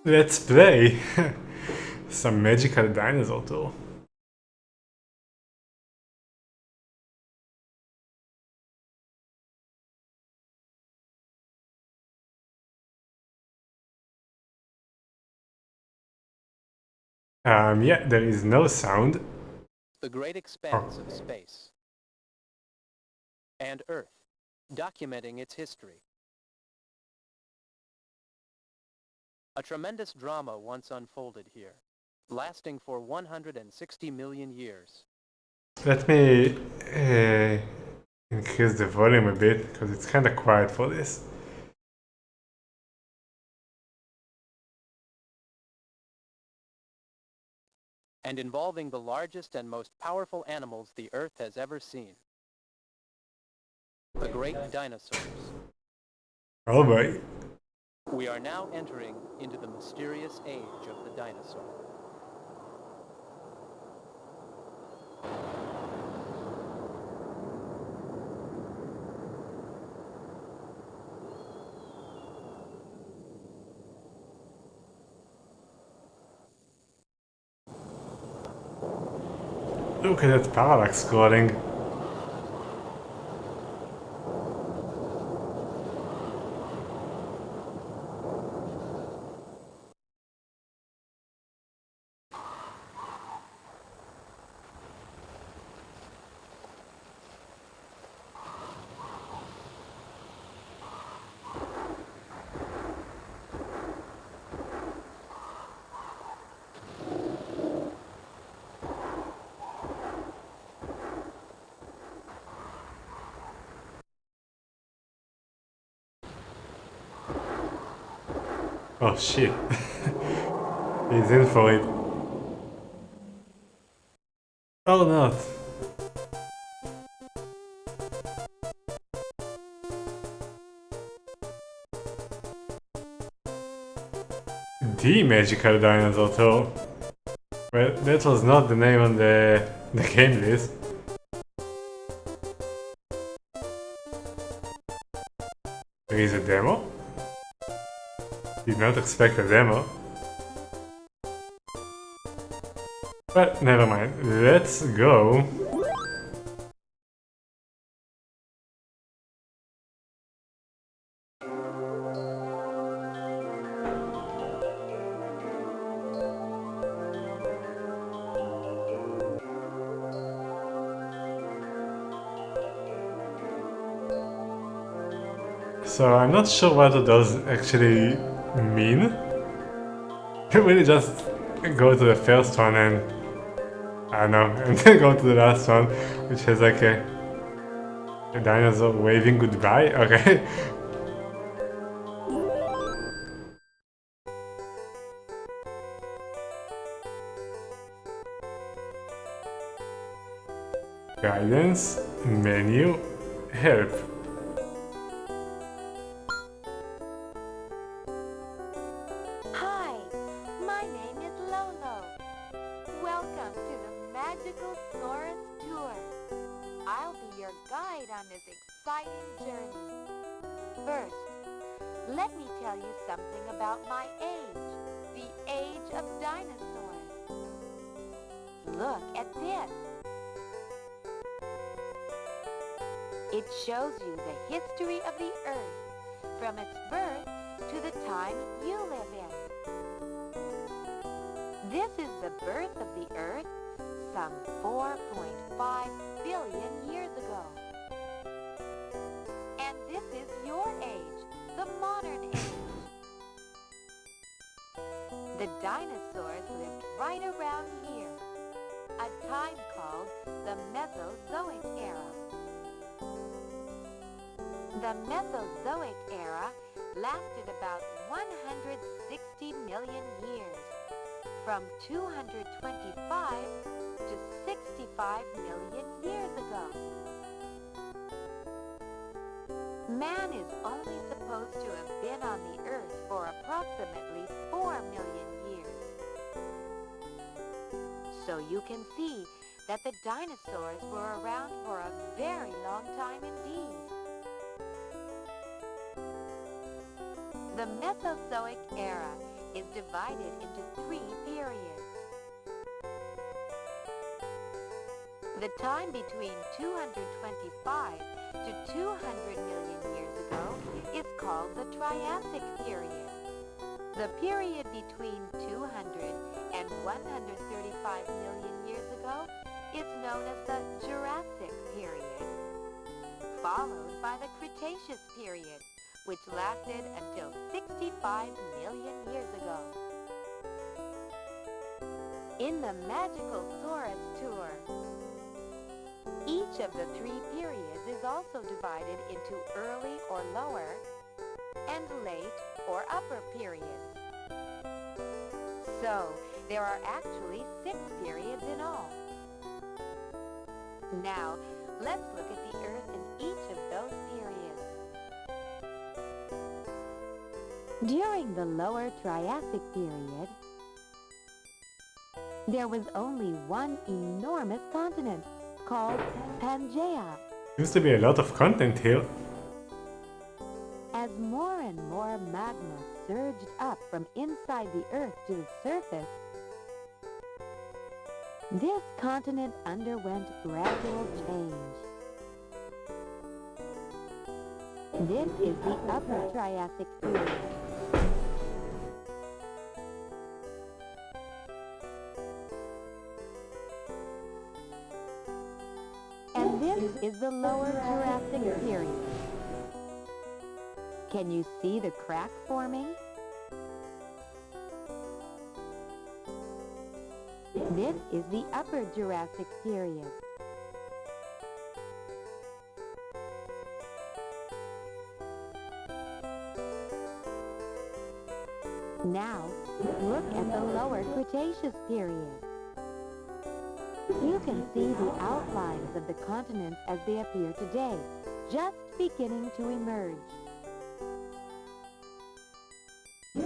Let's play some Magical Dinosaur Tour. Yeah, there is no sound. The great expanse of space and Earth, documenting its history. A tremendous drama once unfolded here, lasting for 160 million years. Let me increase the volume a bit because it's kind of quiet for this. And involving the largest and most powerful animals the Earth has ever seen. The great dinosaurs. Oh boy. We are now entering into the mysterious age of the dinosaur. Look at that parallax scrolling. Oh shit. He's in for it. Oh no. The Magical Dinosaur Tour. Well, that was not the name on the game list. There is a demo? Did not expect a demo. But never mind. Let's go. So I'm not sure what those actually mean. You really just go to the first one and I don't know, and then go to the last one, which has like a dinosaur waving goodbye. Okay. Guidance, menu, help. Hi, my name is Lolo. Welcome to the Magical Dinosaur Tour. I'll be your guide on this exciting journey. First, let me tell you something about my age, the age of dinosaurs. Look at this. It shows you the history of the Earth, from its birth to the time you live in. This is the birth of the Earth some 4.5 billion years ago. And this is your age, the modern age. The dinosaurs lived right around here, a time called the Mesozoic era. The Mesozoic era lasted about 160 million years, from 225 to 65 million years ago. Man is only supposed to have been on the Earth for approximately 4 million years. So you can see that the dinosaurs were around for a very long time indeed. The Mesozoic era is divided into 3 periods. The time between 225 to 200 million years ago is called the Triassic period. The period between 200 and 135 million years ago is known as the Jurassic period, followed by the Cretaceous period, which lasted until 65 million years ago. In the Magical Dinosaur Tour, each of the 3 periods is also divided into early or lower and late or upper periods. So, there are actually 6 periods in all. Now, let's look at the Earth in each of those periods. During the Lower Triassic period, there was only one enormous continent called Pangaea. Seems to be a lot of content here. As more and more magma surged up from inside the Earth to the surface, this continent underwent gradual change. This is the Upper Triassic period. And this is the Lower Jurassic period. Can you see the crack forming? This is the Upper Jurassic period. Now, look at the Lower Cretaceous period. You can see the outlines of the continents as they appear today, just beginning to emerge.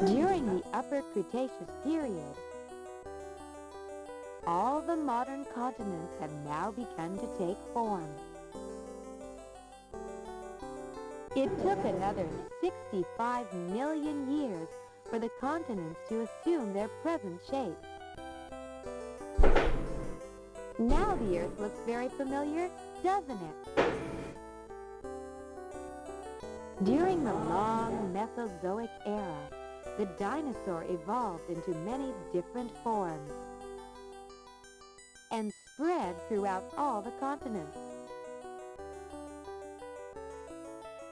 During the Upper Cretaceous period, all the modern continents have now begun to take form. It took another 65 million years for the continents to assume their present shapes. Now the Earth looks very familiar, doesn't it? During the long Mesozoic era, the dinosaur evolved into many different forms and spread throughout all the continents.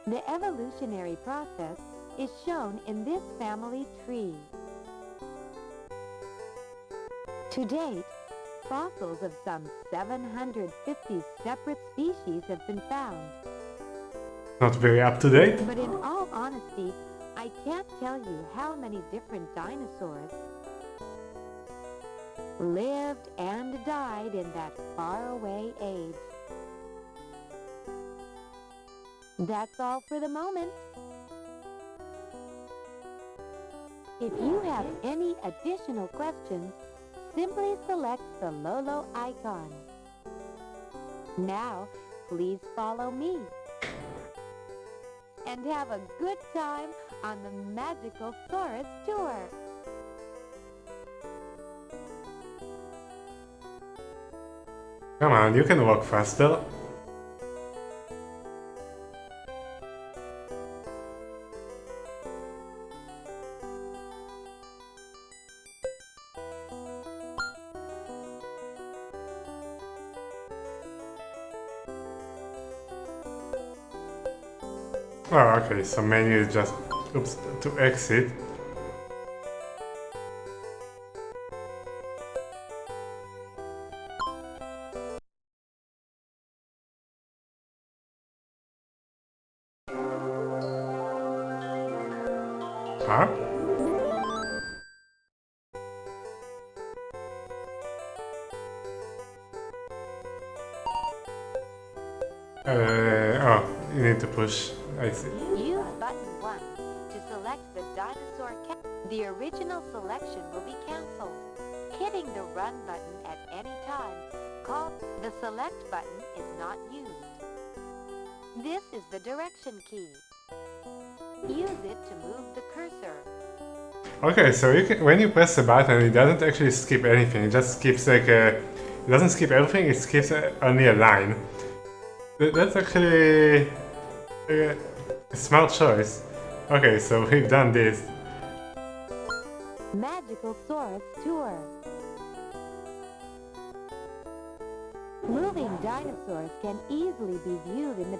The evolutionary process is shown in this family tree. To date, fossils of some 750 separate species have been found. Not very up to date. But in all honesty, I can't tell you how many different dinosaurs lived and died in that faraway age. That's all for the moment. If you have any additional questions, simply select the Lolo icon. Now, please follow me. And have a good time on the Magical Dinosaur Tour. Come on, you can walk faster. Oh, okay, so menu is just, oops, to exit. Huh? Oh, you need to push. I see. Use button 1 to select the dinosaur cat. The original selection will be cancelled. Hitting the run button at any time called the select button is not used. This is the direction key. Use it to move the cursor. Okay, so you can, when you press the button, it doesn't actually skip anything. It just skips like a. It doesn't skip everything. It skips only a line. That's actually a smart choice. Okay, so we've done this. Magical Dinosaur Tour. Moving dinosaurs can easily be viewed in the...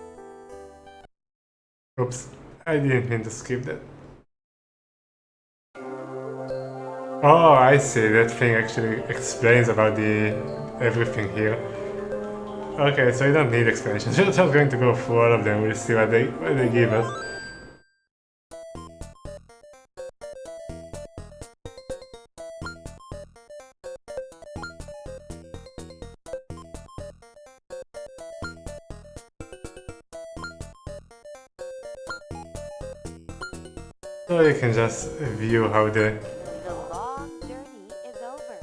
Oops, I didn't mean to skip that. Oh, I see. That thing actually explains about the everything here. Okay, so you don't need explanations. We're just going to go through all of them. We'll see what they give us. So you can just view how the... The long journey is over.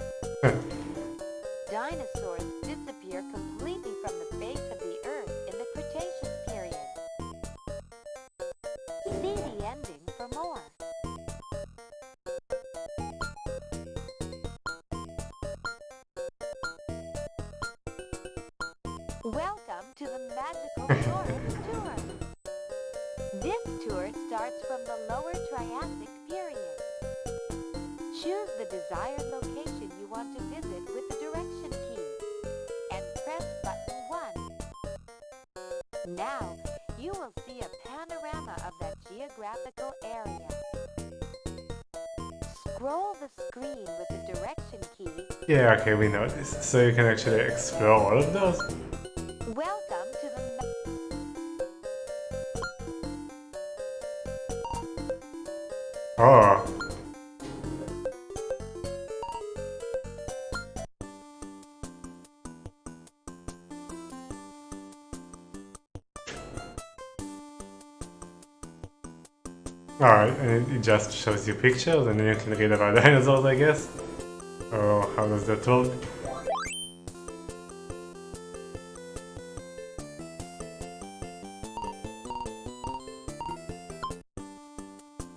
Dinosaurs disappear completely from the face of the Earth in the Cretaceous period. See the ending for more. Welcome to the Magical Dinosaur Tour. This tour starts from the lower Triassic period. Choose the desired location you want to visit with the direction key and press button 1. Now, you will see a panorama of that geographical area. Scroll the screen with the direction key. Yeah, okay, we know this. So you can actually explore all of those. Welcome to the... Oh. Alright, and it just shows you pictures and then you can read about dinosaurs, I guess. Oh, how does that work?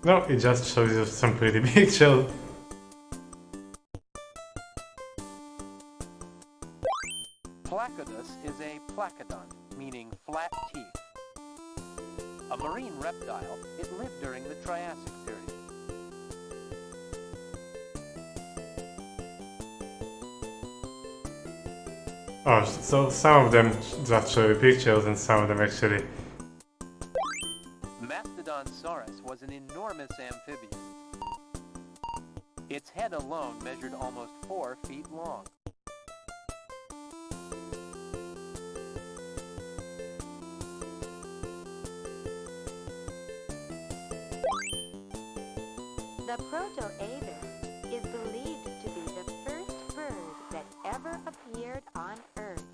No, it just shows you some pretty pictures. Placodus is a placodont, meaning flat teeth. A marine reptile, it lived during the Triassic period. Oh, so some of them just show you pictures and some of them actually... Mastodonsaurus was an enormous amphibian. Its head alone measured almost 4 feet long. The proto-avis is believed to be the first bird that ever appeared on Earth.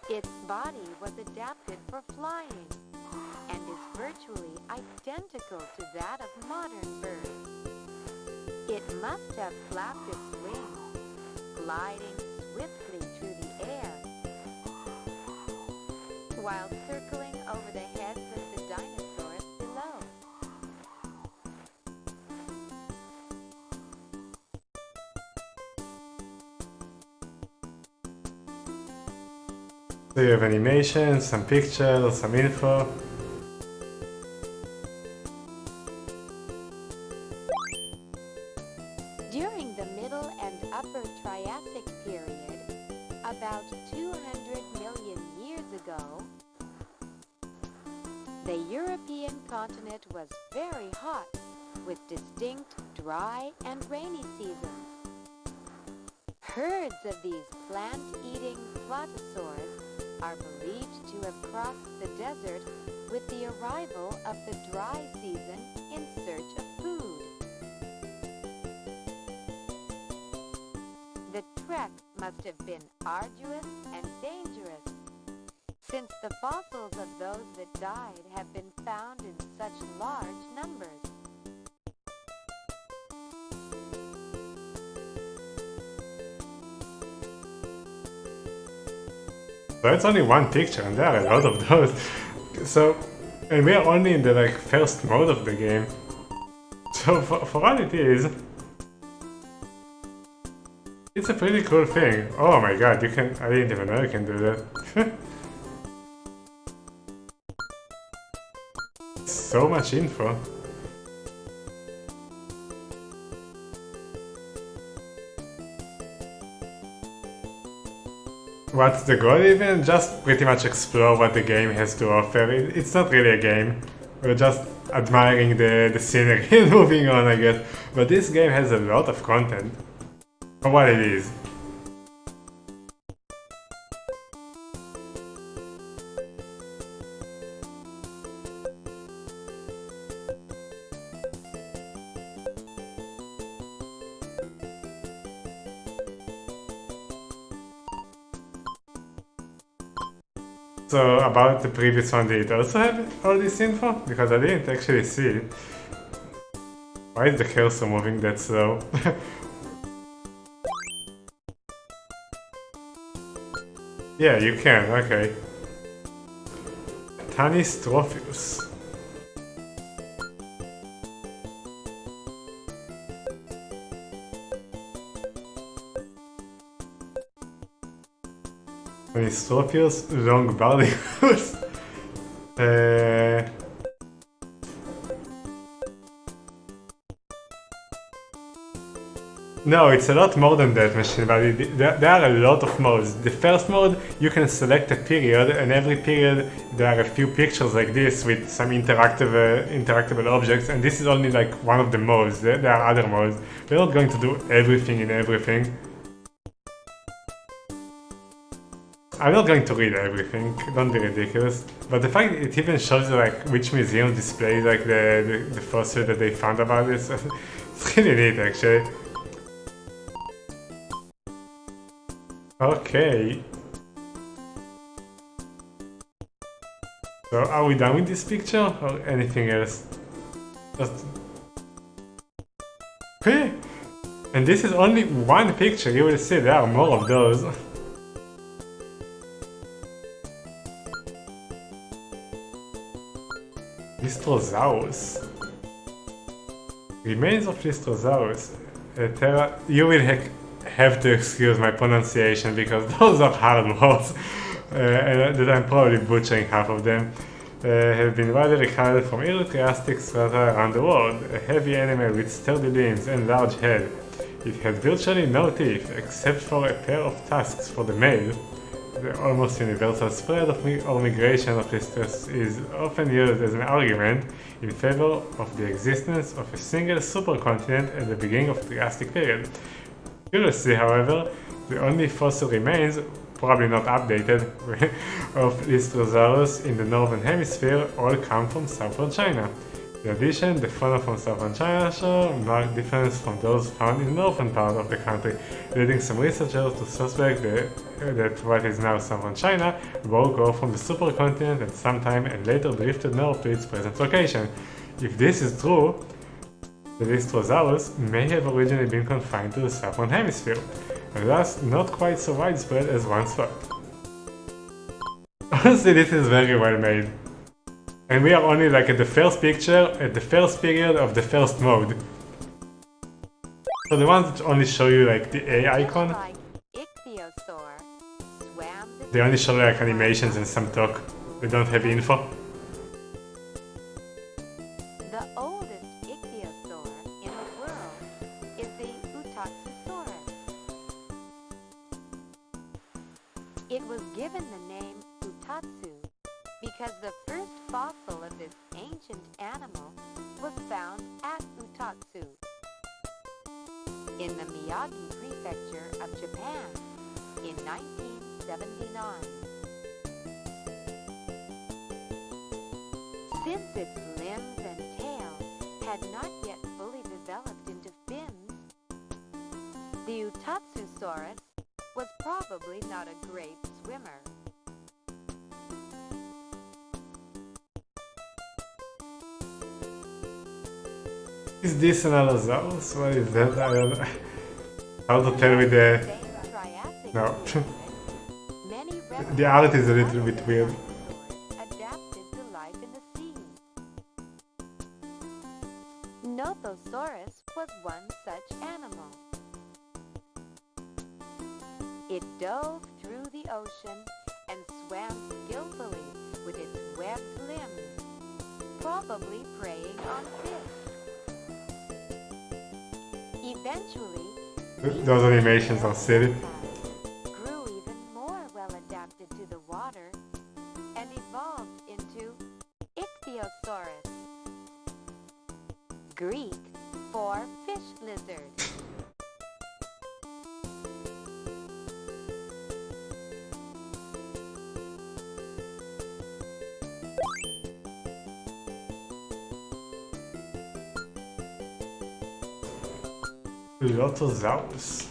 Its body was adapted for flying and is virtually identical to that of modern birds. It must have flapped its wings, gliding swiftly through the air, while circling over the heads of the dinosaurs below. So you have animations, some pictures, some info. During the Middle and Upper Triassic period, about 200 million years ago, the European continent was very hot, with distinct dry and rainy seasons. Herds of these plant-eating plotosaurs are believed to have crossed the desert with the arrival of the dry season in search of food. The trek must have been arduous and dangerous, since the fossils of those that died have been found in such large numbers. So it's only one picture and there are a lot of those. So And we are only in the like first mode of the game. So for what it is, it's a pretty cool thing. Oh my god, you can, I didn't even know you can do that. So much info. What's the goal even? Just pretty much explore what the game has to offer. It's not really a game. We're just admiring the scenery and moving on, I guess. But this game has a lot of content. For what it is. So about the previous one, did it also have all this info? Because I didn't actually see it. Why is the cursor moving that slow? Yeah, you can, okay. Tanis Trophius. Trophius Longbardicus. No, it's a lot more than that, Machine Body. There are a lot of modes. The first mode, you can select a period, and every period there are a few pictures like this with some interactable objects, and this is only like one of the modes. There are other modes. We're not going to do everything in everything. I'm not going to read everything, don't be ridiculous. But the fact that it even shows you like which museum displays like the fossil that they found about this, it's really neat actually. Okay. So are we done with this picture or anything else? Just... Hey! And this is only one picture, you will see there are more of those. Lystrosaurus. Remains of Lystrosaurus. You will have to excuse my pronunciation because those are hard words and that I'm probably butchering half of them. Have been widely recovered from early Triassic strata around the world. A heavy animal with sturdy limbs and large head. It had virtually no teeth except for a pair of tusks for the male. The almost universal spread or migration of Lystrosaurus is often used as an argument in favor of the existence of a single supercontinent at the beginning of the Triassic period. Curiously, however, the only fossil remains, probably not updated, of Lystrosaurus in the northern hemisphere all come from southern China. In addition, the fauna from southern China show marked difference from those found in the northern part of the country, leading some researchers to suspect that what is now southern China broke off from the supercontinent at some time and later drifted north to its present location. If this is true, the Lystrosaurus may have originally been confined to the southern hemisphere, and thus not quite so widespread as once thought. Honestly, this is very well made. And we are only like at the first picture, at the first period of the first mode. So the ones that only show you like the A icon, they only show like animations and some talk. They don't have info. The oldest ichthyosaur in the world is the Utahsaurus. It was given the name Utatsu because the first fossil of this ancient animal was found at Utatsu in the Miyagi Prefecture of Japan in 1979. Since its limbs and tail had not yet fully developed into fins, the Utatsusaurus was probably not a great swimmer. Is this an Allosaurus? What is that? I don't know. How to tell with the... No. The art is a little bit weird. Adapted to life in the sea. Nothosaurus was one such animal. It dove through the ocean and swam skillfully with its webbed limbs, probably preying on fish. Eventually, Those animations are silly. grew even more well adapted to the water and evolved into Ichthyosaurus, Greek for fish lizard. Lotosaurus.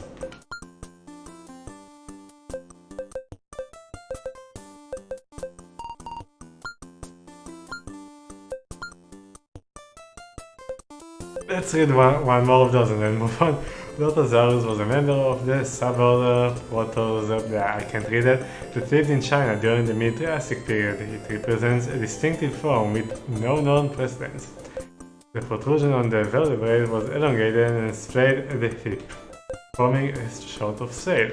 Let's read one more of those and then move on. Lotosaurus was a member of the suborder Protozoa, I can't read it, that lived in China during the mid-Triassic period. It represents a distinctive form with no known precedents. The protrusion on the vertebrae was elongated and splayed at the hip, forming a sort of sail.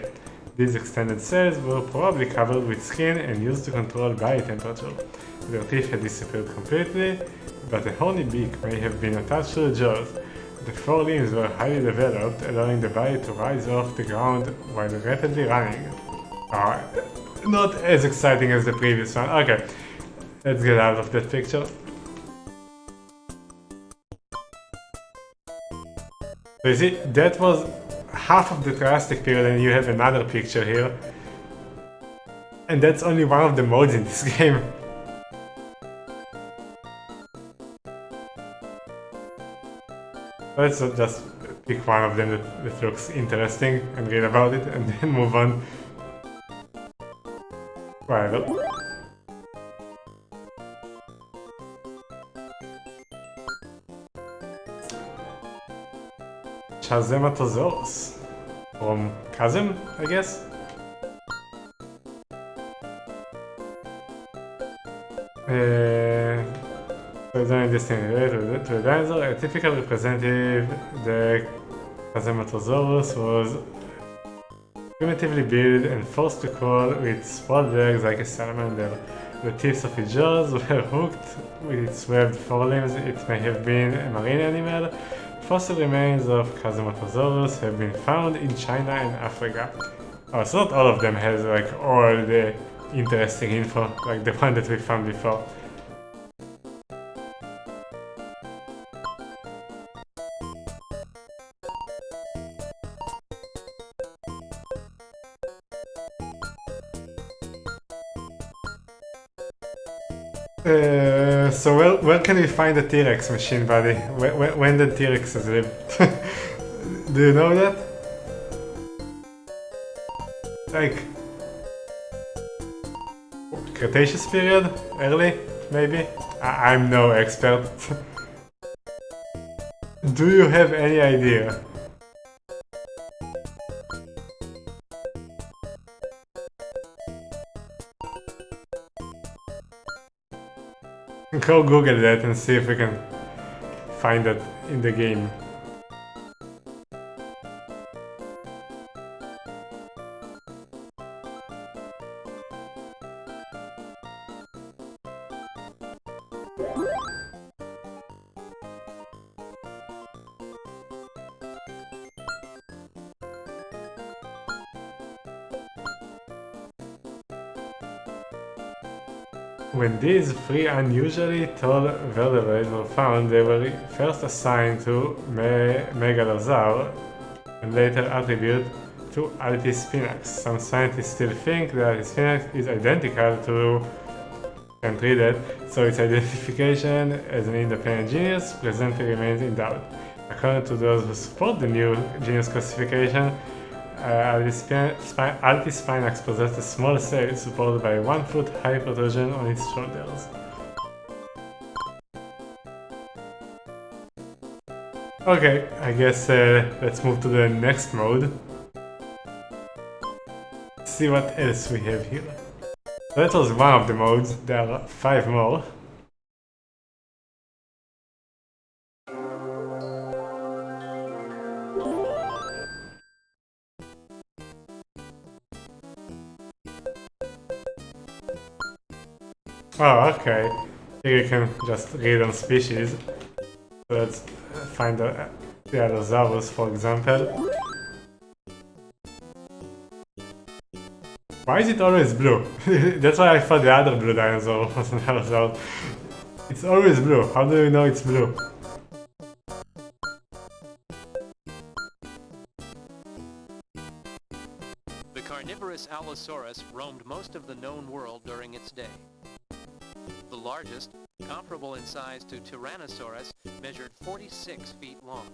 These extended sails were probably covered with skin and used to control body temperature. Their teeth had disappeared completely, but a horny beak may have been attached to the jaws. The forelimbs were highly developed, allowing the body to rise off the ground while rapidly running. Not as exciting as the previous one. Okay, let's get out of that picture. So you see, that was half of the Triassic period and you have another picture here. And that's only one of the modes in this game. Let's just pick one of them that looks interesting and read about it and then move on. Whatever. Chazematosaurus. From Chasm, I guess? So it's only distinct related to a dinosaur. A typical representative, the Chazematosaurus, was primitively built and forced to crawl with sprawled legs like a salamander. The tips of its jaws were hooked with its webbed forelimbs. It may have been a marine animal. Fossil remains of Chazematosaurus have been found in China and Africa. Oh, so not all of them has like all the interesting info like the one that we found before. So where can we find the T-Rex machine, buddy? When the T-Rex has lived? Do you know that? Like Cretaceous period? Early? Maybe? I'm no expert. Do you have any idea? Go Google that and see if we can find it in the game. When these three unusually tall vertebrates were found, they were first assigned to Megalosaur and later attributed to Altispinax. Some scientists still think that Altispinax is identical to Cantridid, so its identification as an independent genus presently remains in doubt. According to those who support the new genus classification, Altispinax possessed a small sail supported by a 1-foot high protrusion on its shoulders. Okay, I guess let's move to the next mode. See what else we have here. That was one of the modes, there are 5 more. Oh, okay. Here you can just read on species. So let's find the Allosaurus, for example. Why is it always blue? That's why I thought the other blue dinosaur was an Allosaurus. It's always blue. How do you know it's blue? The carnivorous Allosaurus roamed most of the known world during its day. The largest, comparable in size to Tyrannosaurus, measured 46 feet long.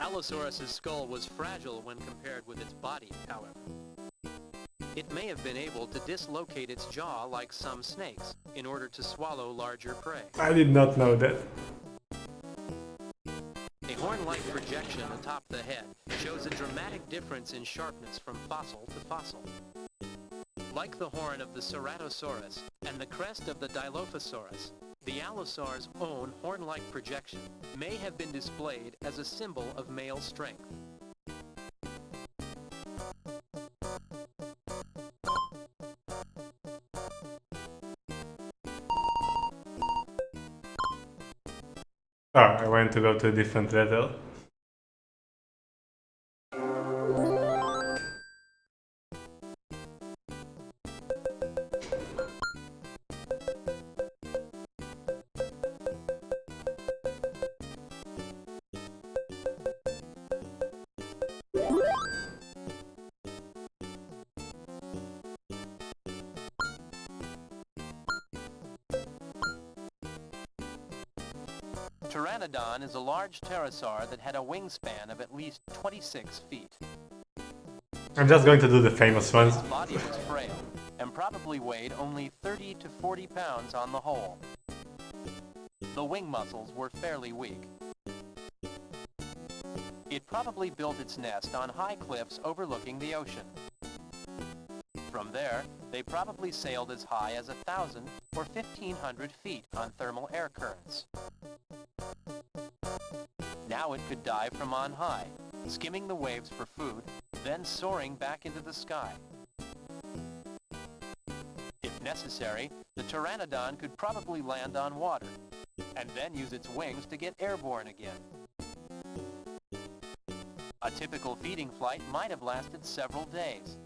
Allosaurus's skull was fragile when compared with its body, however. It may have been able to dislocate its jaw like some snakes in order to swallow larger prey. I did not know that. A horn-like projection atop the head shows a dramatic difference in sharpness from fossil to fossil. Like the horn of the Ceratosaurus and the crest of the Dilophosaurus, the Allosaur's own horn-like projection may have been displayed as a symbol of male strength. Oh, I went to go to a different letter. Pteranodon is a large pterosaur that had a wingspan of at least 26 feet. I'm just going to do the famous ones. Its body was frail and probably weighed only 30 to 40 pounds on the whole. The wing muscles were fairly weak. It probably built its nest on high cliffs overlooking the ocean. From there, they probably sailed as high as 1,000 or 1,500 feet on thermal air currents. Now it could dive from on high, skimming the waves for food, then soaring back into the sky. If necessary, the pteranodon could probably land on water, and then use its wings to get airborne again. A typical feeding flight might have lasted several days,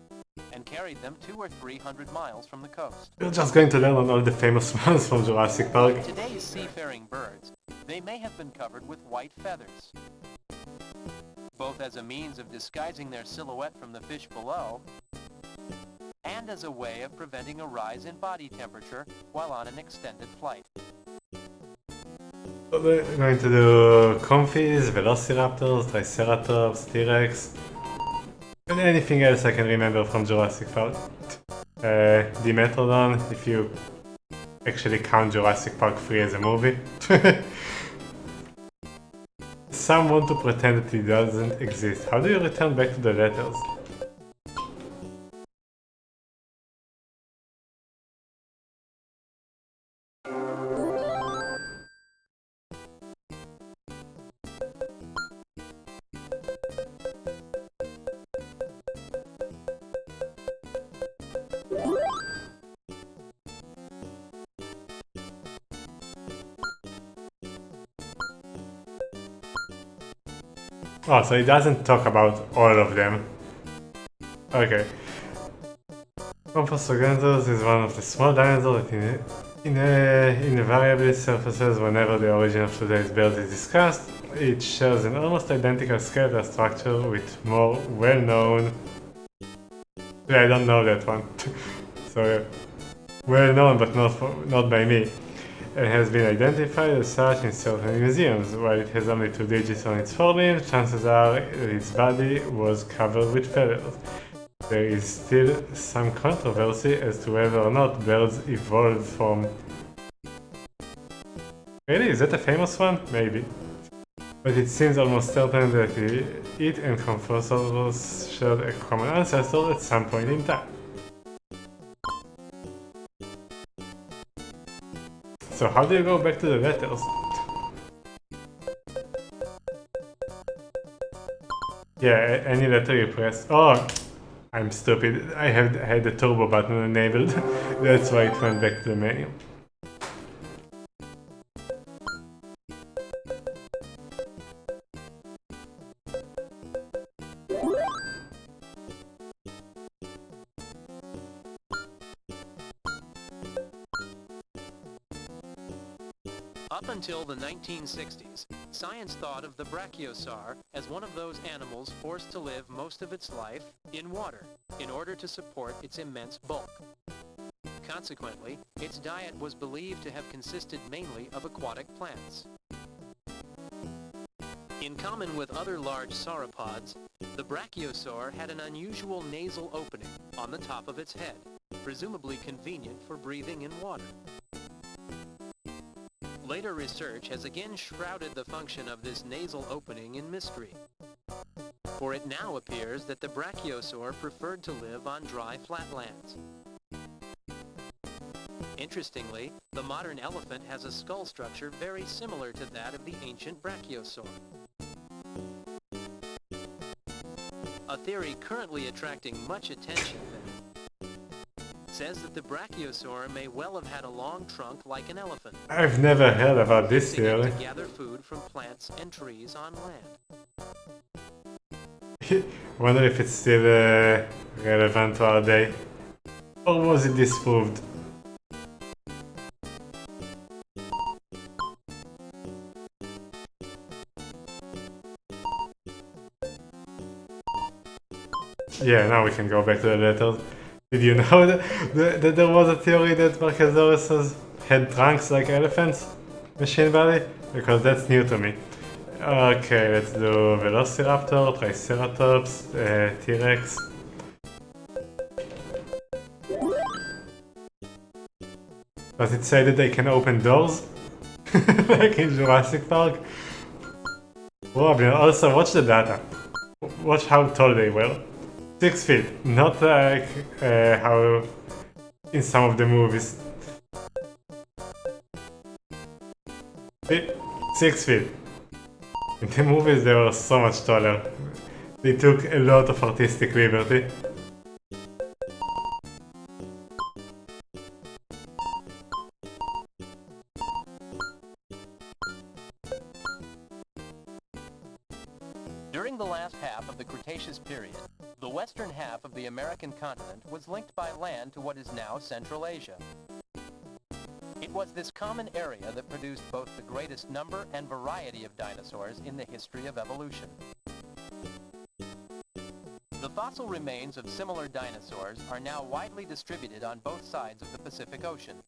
and carried them 200 or 300 miles from the coast. We're just going to learn on all the famous ones from Jurassic Park. Like today's seafaring birds, they may have been covered with white feathers, both as a means of disguising their silhouette from the fish below, and as a way of preventing a rise in body temperature while on an extended flight. So we're going to do Comphis, Velociraptors, Triceratops, T-Rex, and anything else I can remember from Jurassic Park. Dimetrodon, if you actually count Jurassic Park 3 as a movie. Some want to pretend that it doesn't exist. How do you return back to the letters? Oh, so it doesn't talk about all of them. Okay. Compsognathus is one of the small dinosaurs that invariably surfaces whenever the origin of today's bird is discussed. It shares an almost identical skeletal structure with more well-known... Yeah, I don't know that one. So, well-known but not by me. And has been identified as such in certain museums. While it has only 2 digits on its forelimbs, chances are that its body was covered with feathers. There is still some controversy as to whether or not birds evolved from... Really? Is that a famous one? Maybe. But it seems almost certain that it and Compsognathus shared a common ancestor at some point in time. So how do you go back to the letters? Yeah, any letter you press. Oh, I'm stupid. I had the turbo button enabled. That's why it went back to the menu. Up until the 1960s, science thought of the brachiosaur as one of those animals forced to live most of its life in water in order to support its immense bulk. Consequently, its diet was believed to have consisted mainly of aquatic plants. In common with other large sauropods, the brachiosaur had an unusual nasal opening on the top of its head, presumably convenient for breathing in water. Later research has again shrouded the function of this nasal opening in mystery, for it now appears that the brachiosaur preferred to live on dry flatlands. Interestingly, the modern elephant has a skull structure very similar to that of the ancient brachiosaur. A theory currently attracting much attention says that the brachiosaur may well have had a long trunk like an elephant. I've never heard about this theory. To gather food from plants and trees on land. Wonder if it's still relevant to our day. Or was it disproved? Yeah, now we can go back to the letters. Did you know that there was a theory that Brachiosaurus had trunks like elephants? Machine body? Because that's new to me. Okay, let's do Velociraptor, Triceratops, T-Rex. Does it say that they can open doors? Like in Jurassic Park? Probably. Also, watch the data. Watch how tall they were. 6 feet, not like how in some of the movies. 6 feet. In the movies they were so much taller. They took a lot of artistic liberty. During the last half of the Cretaceous period, the western half of the American continent was linked by land to what is now Central Asia. It was this common area that produced both the greatest number and variety of dinosaurs in the history of evolution. The fossil remains of similar dinosaurs are now widely distributed on both sides of the Pacific Ocean.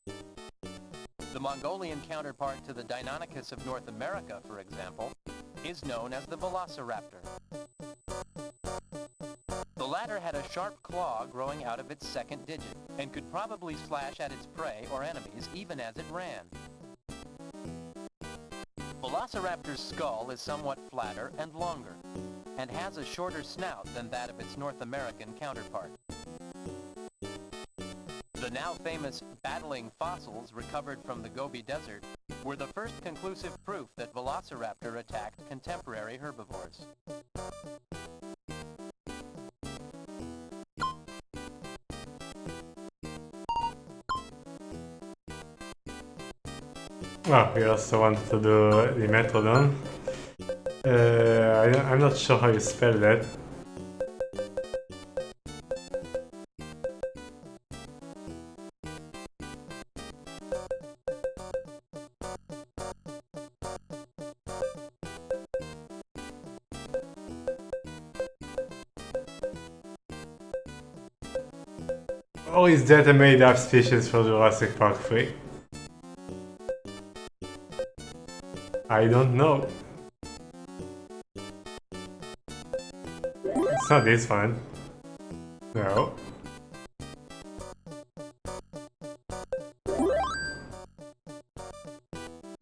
The Mongolian counterpart to the Deinonychus of North America, for example, is known as the Velociraptor. The latter had a sharp claw growing out of its second digit, and could probably slash at its prey or enemies even as it ran. Velociraptor's skull is somewhat flatter and longer, and has a shorter snout than that of its North American counterpart. The now famous battling fossils recovered from the Gobi Desert were the first conclusive proof that Velociraptor attacked contemporary herbivores. Oh, we also wanted to do the Metrodon. I'm not sure how you spell that. Or is that a made-up species for Jurassic Park 3? I don't know. It's not this one. No.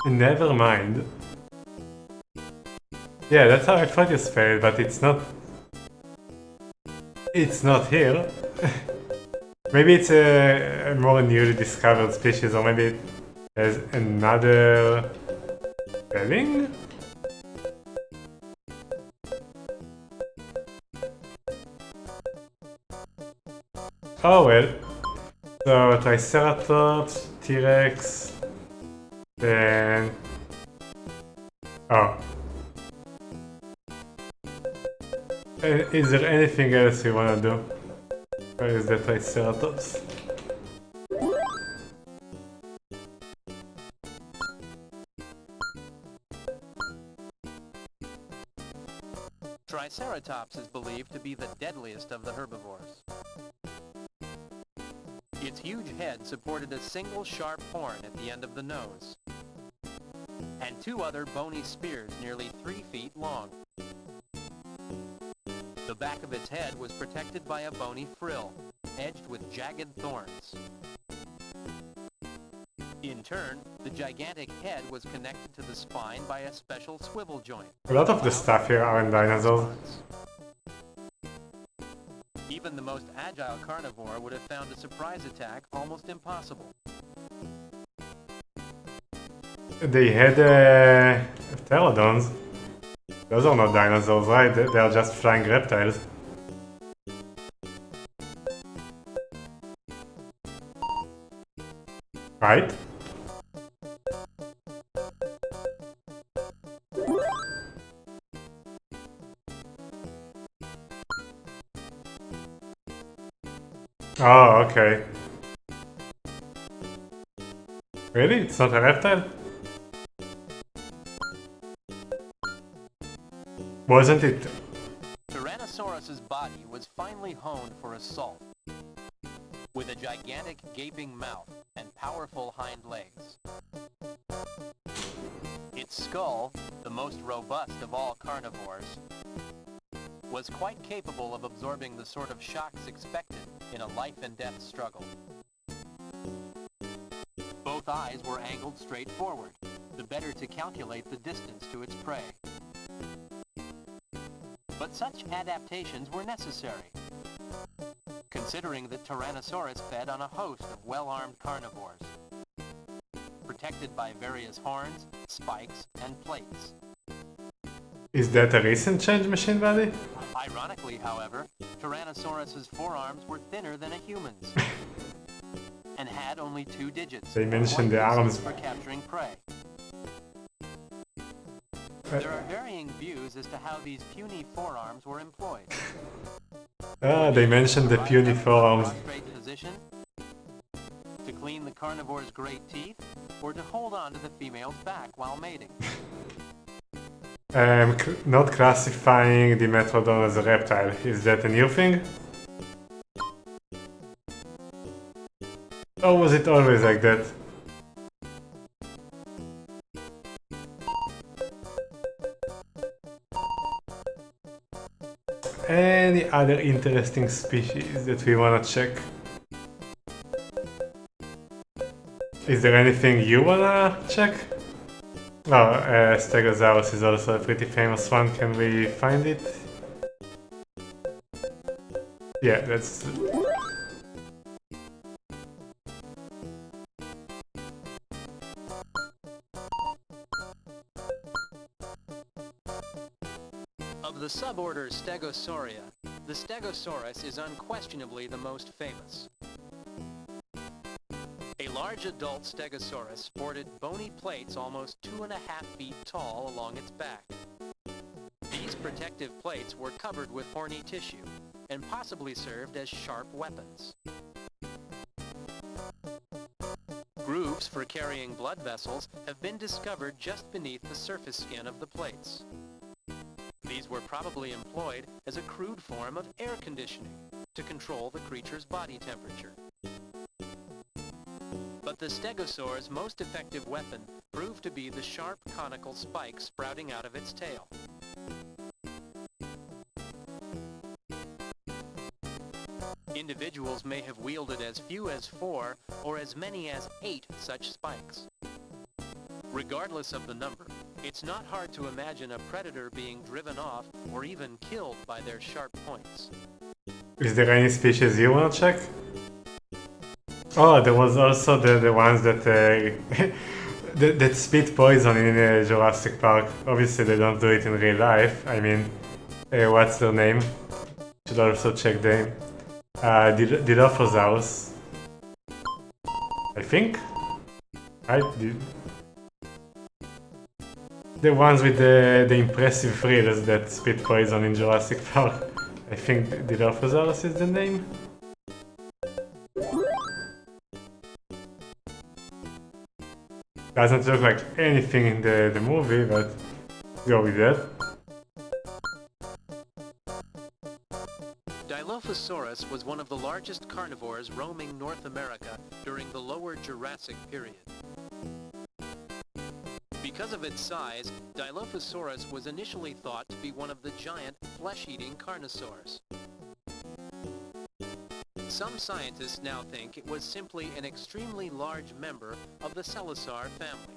Never mind. Yeah, that's how I thought you spelled, but it's not... It's not here. Maybe it's a more newly discovered species, or maybe it has another spelling? Oh well. So Triceratops, T-Rex, then... Oh. Is there anything else you wanna do? Where is the Triceratops? Triceratops is believed to be the deadliest of the herbivores. Its huge head supported a single sharp horn at the end of the nose, and two other bony spears nearly 3 feet long. The back of its head was protected by a bony frill, edged with jagged thorns. In turn, the gigantic head was connected to the spine by a special swivel joint. A lot of the stuff here aren't dinosaurs. Even the most agile carnivore would have found a surprise attack almost impossible. They had pterodons. Those are not dinosaurs, right? They are just flying reptiles. Right? Oh, okay. Really? It's not a reptile? Wasn't it? Tyrannosaurus's body was finely honed for assault, with a gigantic gaping mouth and powerful hind legs. Its skull, the most robust of all carnivores, was quite capable of absorbing the sort of shocks expected in a life-and-death struggle. Both eyes were angled straight forward, the better to calculate the distance to its prey. But such adaptations were necessary, considering that Tyrannosaurus fed on a host of well-armed carnivores, protected by various horns, spikes, and plates. Is that a recent change, Machine Body? Ironically, however, Tyrannosaurus's forearms were thinner than a human's, and had only 2 digits. They mentioned the one arms. for capturing prey. There are varying views as to how these puny forearms were employed. Ah, they mentioned the puny forearms. Straight position, to clean the carnivore's great teeth, or to hold on to the female's back while mating. Not classifying the Metrodon as a reptile. Is that a new thing? Or was it always like that? Any other interesting species that we wanna check? Is there anything you wanna check? Oh, Stegosaurus is also a pretty famous one. Can we find it? Yeah, that's... Of the suborder Stegosauria, the Stegosaurus is unquestionably the most famous. A large adult Stegosaurus sported bony plates almost 2.5 feet tall along its back. These protective plates were covered with horny tissue and possibly served as sharp weapons. Grooves for carrying blood vessels have been discovered just beneath the surface skin of the plates. These were probably employed as a crude form of air conditioning to control the creature's body temperature. But the Stegosaur's most effective weapon proved to be the sharp conical spikes sprouting out of its tail. Individuals may have wielded as few as 4 or as many as 8 such spikes. Regardless of the number, it's not hard to imagine a predator being driven off or even killed by their sharp points. Is there any species you wanna check? Oh, there was also the ones that that spit poison in Jurassic Park. Obviously they don't do it in real life. I mean, what's their name? Should also check them. Dilophosaurus, I think, right? The ones with the impressive frills that spit poison in Jurassic Park. I think Dilophosaurus is the name. Doesn't look like anything in the movie, but go with that. Dilophosaurus was one of the largest carnivores roaming North America during the Lower Jurassic period. Because of its size, Dilophosaurus was initially thought to be one of the giant flesh-eating carnosaurs. Some scientists now think it was simply an extremely large member of the Coelosaur family.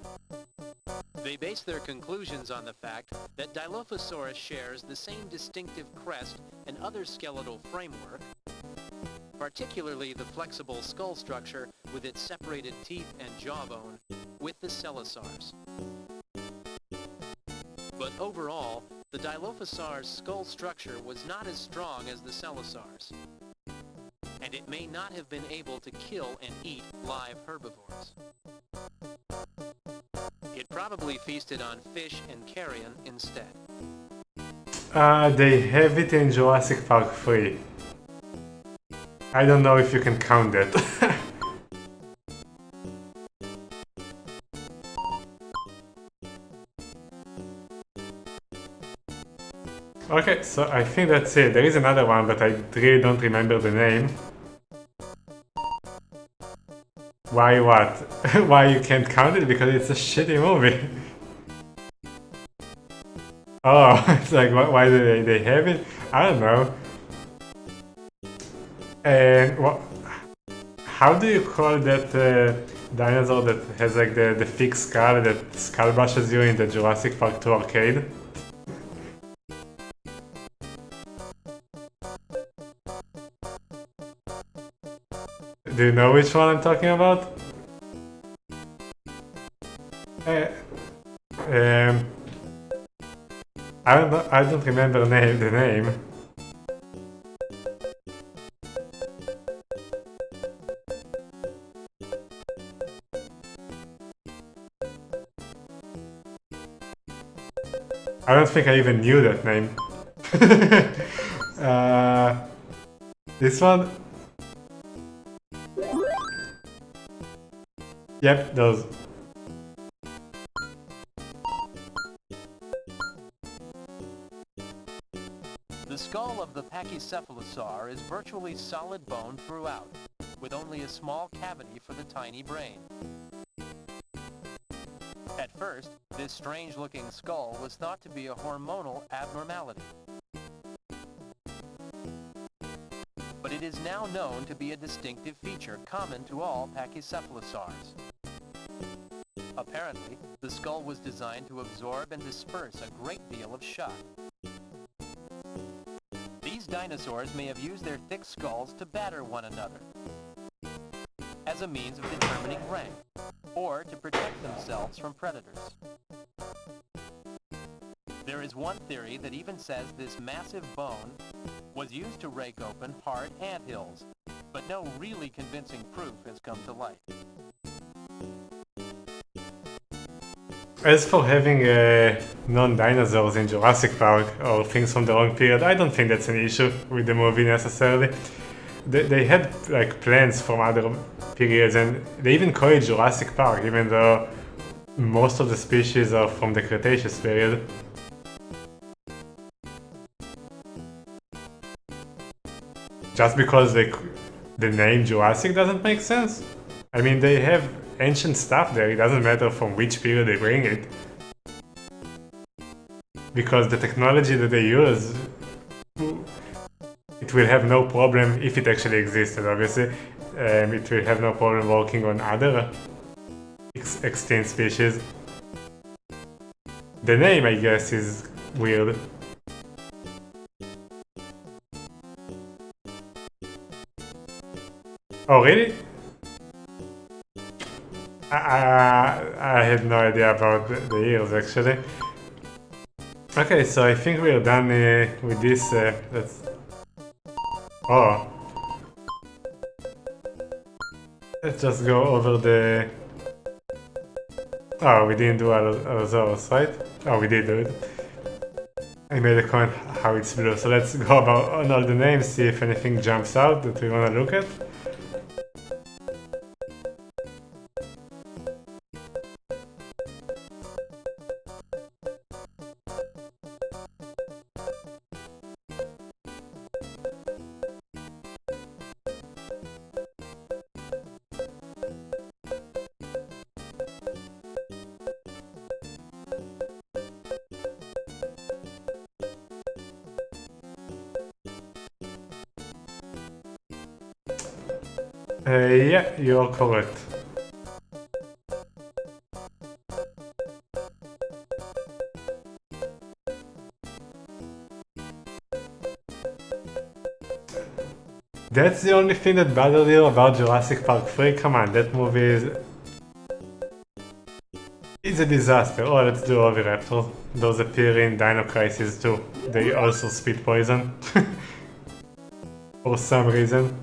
They base their conclusions on the fact that Dilophosaurus shares the same distinctive crest and other skeletal framework, particularly the flexible skull structure with its separated teeth and jawbone, with the Coelosaurs. But overall, the Dilophosaur's skull structure was not as strong as the Coelosaurs, and it may not have been able to kill and eat live herbivores. It probably feasted on fish and carrion instead. They have it in Jurassic Park 3. I don't know if you can count that. Okay, so I think that's it. There is another one, but I really don't remember the name. Why what? Why you can't count it? Because it's a shitty movie. Oh, it's like, why do they have it? I don't know. And what? How do you call that dinosaur that has like the thick skull that skull bashes you in the Jurassic Park 2 arcade? Do you know which one I'm talking about? I don't remember the name. I don't think I even knew that name. This one? Yep, those. The skull of the Pachycephalosaur is virtually solid bone throughout, with only a small cavity for the tiny brain. At first, this strange-looking skull was thought to be a hormonal abnormality. But it is now known to be a distinctive feature common to all Pachycephalosaurs. Apparently, the skull was designed to absorb and disperse a great deal of shock. These dinosaurs may have used their thick skulls to batter one another, as a means of determining rank, or to protect themselves from predators. There is one theory that even says this massive bone was used to rake open hard anthills, but no really convincing proof has come to light. As for having non-dinosaurs in Jurassic Park or things from the wrong period, I don't think that's an issue with the movie necessarily. They had like plans from other periods, and they even call it Jurassic Park, even though most of the species are from the Cretaceous period. Just because the name Jurassic doesn't make sense? I mean, they have ancient stuff there, it doesn't matter from which period they bring it. Because the technology that they use, it will have no problem, if it actually existed obviously, it will have no problem working on other extinct species. The name, I guess, is weird. Oh, really? I had no idea about the ears, actually. Okay, so I think we're done with this. Oh, Let's just go over the... Oh, we didn't do Allosaurus, right? Oh, we did do it. I made a comment how it's blue, so let's go about on all the names, see if anything jumps out that we want to look at. Yeah, you're correct. That's the only thing that bothered you about Jurassic Park 3? Come on, that movie is... It's a disaster. Oh, let's do Oviraptor. Those appear in Dino Crisis too. They also spit poison. For some reason.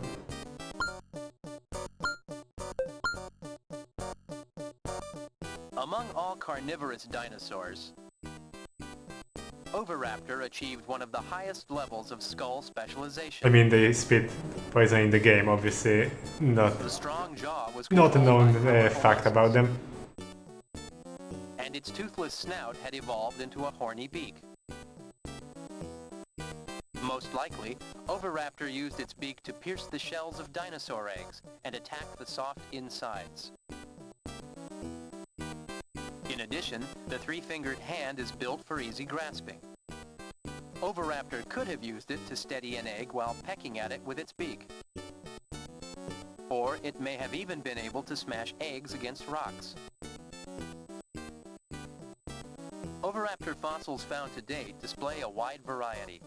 Among all carnivorous dinosaurs, Oviraptor achieved one of the highest levels of skull specialization. I mean, they spit poison in the game, obviously. The strong jaw was Not a known controlled by fact about them. and its toothless snout had evolved into a horny beak. Most likely, Oviraptor used its beak to pierce the shells of dinosaur eggs and attack the soft insides. In addition, the three-fingered hand is built for easy grasping. Oviraptor could have used it to steady an egg while pecking at it with its beak. Or it may have even been able to smash eggs against rocks. Oviraptor fossils found to date display a wide variety.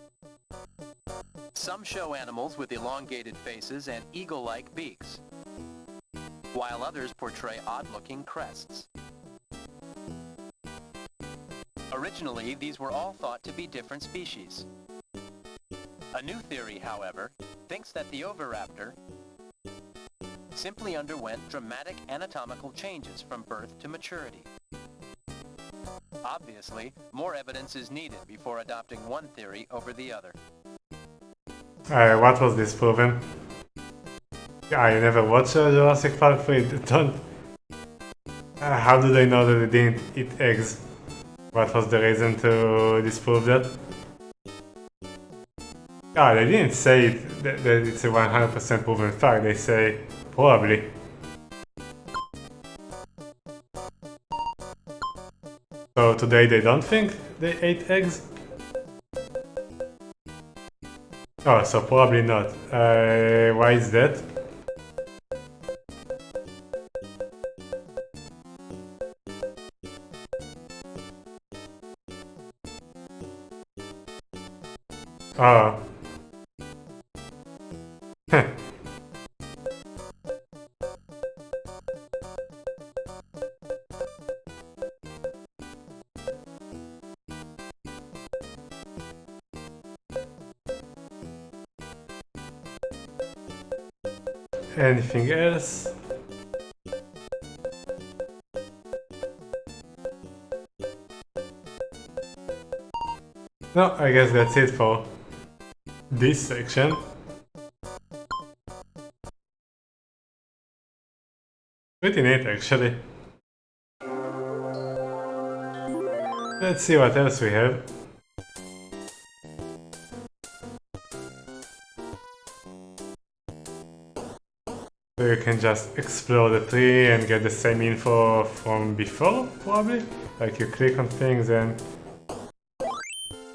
Some show animals with elongated faces and eagle-like beaks, while others portray odd-looking crests. Originally, these were all thought to be different species. A new theory, however, thinks that the Oviraptor simply underwent dramatic anatomical changes from birth to maturity. Obviously, more evidence is needed before adopting one theory over the other. What was this proven? I never watched Jurassic Park 3, don't... how do they know that they didn't eat eggs? What was the reason to disprove that? Ah, they didn't say that it's a 100% proven fact, they say probably. So today they don't think they ate eggs? Oh, so probably not. Why is that? Oh. Anything else? No, I guess that's it for this section. Pretty neat, actually. Let's see what else we have. So you can just explore the tree and get the same info from before, probably? Like you click on things and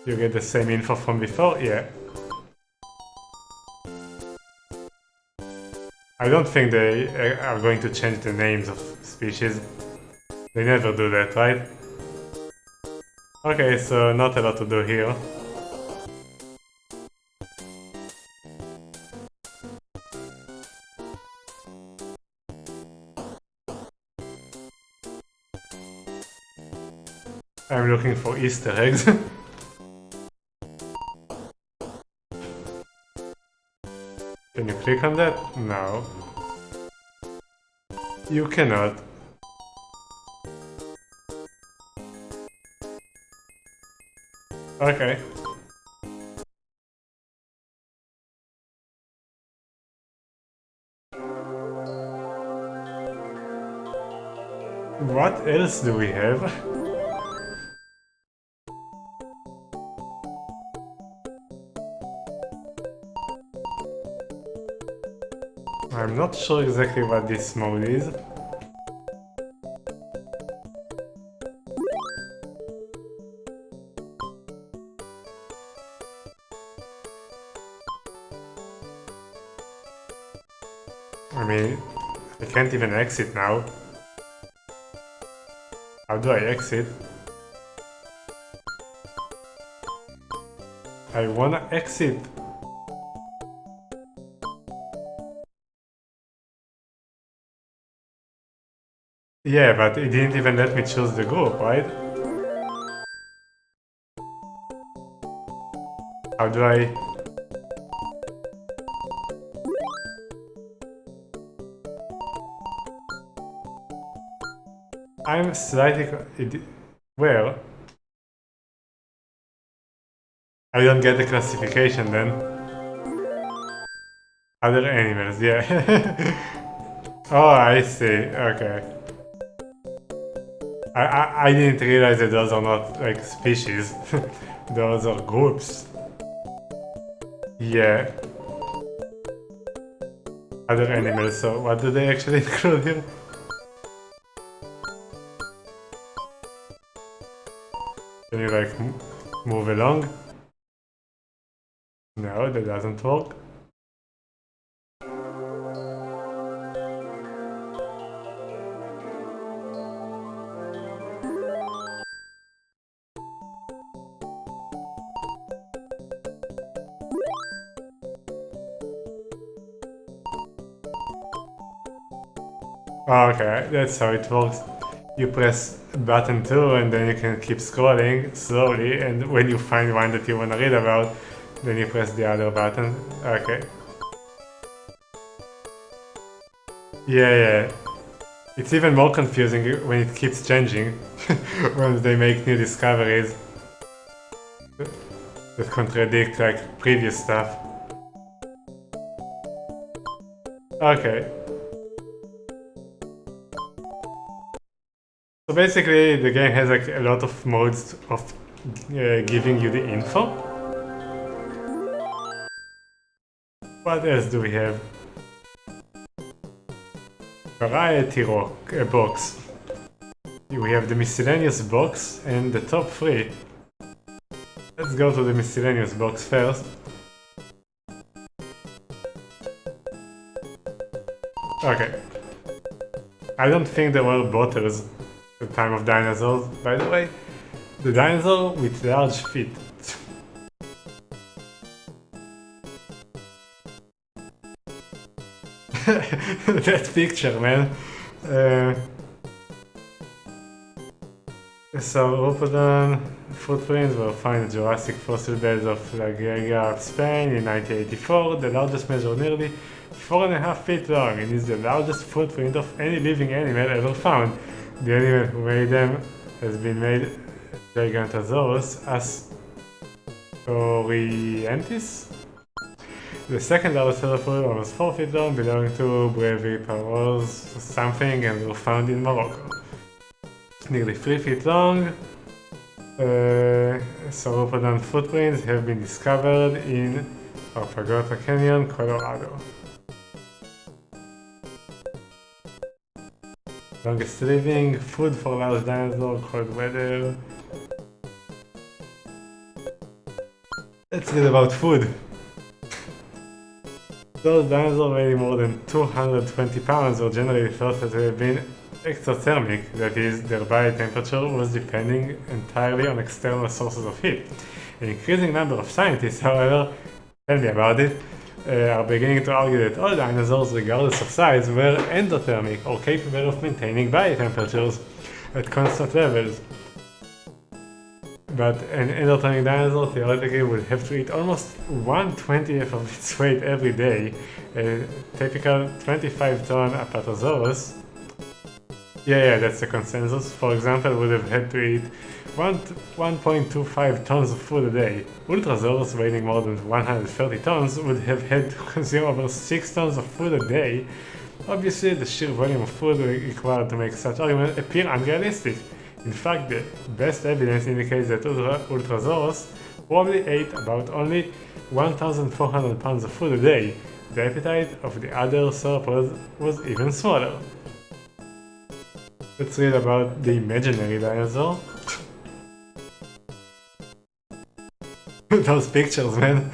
you get the same info from before? Yeah. I don't think they are going to change the names of species. They never do that, right? Okay, so not a lot to do here. I'm looking for Easter eggs. Can you click on that? No. You cannot. Okay. What else do we have? I'm not sure exactly what this mode is. I mean, I can't even exit now. How do I exit? I wanna exit. Yeah, but it didn't even let me choose the group, right? How do I... I'm slightly... Well... I don't get the classification then. Other animals, yeah. Oh, I see, okay. I didn't realize that those are not like species. Those are groups. Yeah. Other animals, so what do they actually include here? Can you like move along? No, that doesn't work. Oh, okay, that's how it works. You press button 2 and then you can keep scrolling slowly, and when you find one that you want to read about, then you press the other button. Okay. Yeah. It's even more confusing when it keeps changing, when they make new discoveries that contradict like previous stuff. Okay. So basically the game has like a lot of modes of giving you the info. What else do we have? Variety box. We have the miscellaneous box and the top 3. Let's go to the miscellaneous box first. Okay. I don't think there were bottles at the time of dinosaurs, by the way. The dinosaur with large feet. That picture, man. Sauropodon footprints were found in Jurassic fossil beds of La Grega, Spain in 1984. The largest measured nearly 4.5 feet long and is the largest footprint of any living animal ever found. The animal who made them has been made Gigantosaurus Astorientis. The second largest theropod, almost 4 feet long, belonging to Breviparous something and were found in Morocco. Nearly 3 feet long, sauropodon footprints have been discovered in Papagota Canyon, Colorado. Longest living, food for large dinosaur, cold weather. Let's read about food. Those dinosaurs weighing more than 220 pounds were generally thought to have been exothermic, that is, their body temperature was depending entirely on external sources of heat. An increasing number of scientists, however, tell me about it, are beginning to argue that all dinosaurs, regardless of size, were endothermic or capable of maintaining body temperatures at constant levels. But an endothermic dinosaur theoretically would have to eat almost 1/20th of its weight every day. A typical 25-ton Apatosaurus Yeah, that's the consensus. For example, would have had to eat 1.25 tons of food a day. Ultrasaurs weighing more than 130 tons would have had to consume over 6 tons of food a day. Obviously, the sheer volume of food required to make such arguments appear unrealistic. In fact, the best evidence indicates that Ultrasaurs probably ate about only 1,400 pounds of food a day. The appetite of the other sauropods was even smaller. Let's read about the imaginary dinosaur. Those pictures, man.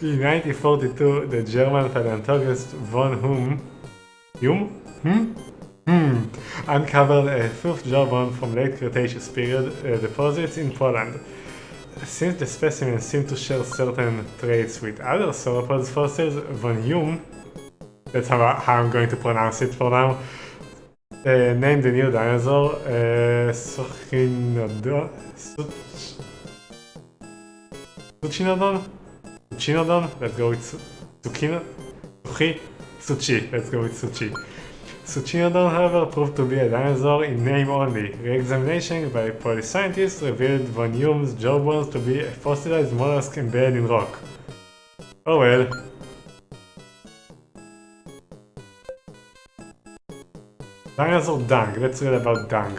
In 1942, the German paleontologist von Hume uncovered a toothed jawbone from late Cretaceous period deposits in Poland. Since the specimens seem to share certain traits with other sauropods fossils, von Hume, that's how I'm going to pronounce it for now, named the new dinosaur Suchinodon, let's go with Suchi, let's go with Suchi. Suchinodon, however, proved to be a dinosaur in name only. Re-examination by Polish scientists revealed von Hume's jawbones to be a fossilized mollusk embedded in rock. Oh well. Dinosaur dung, let's read about dung.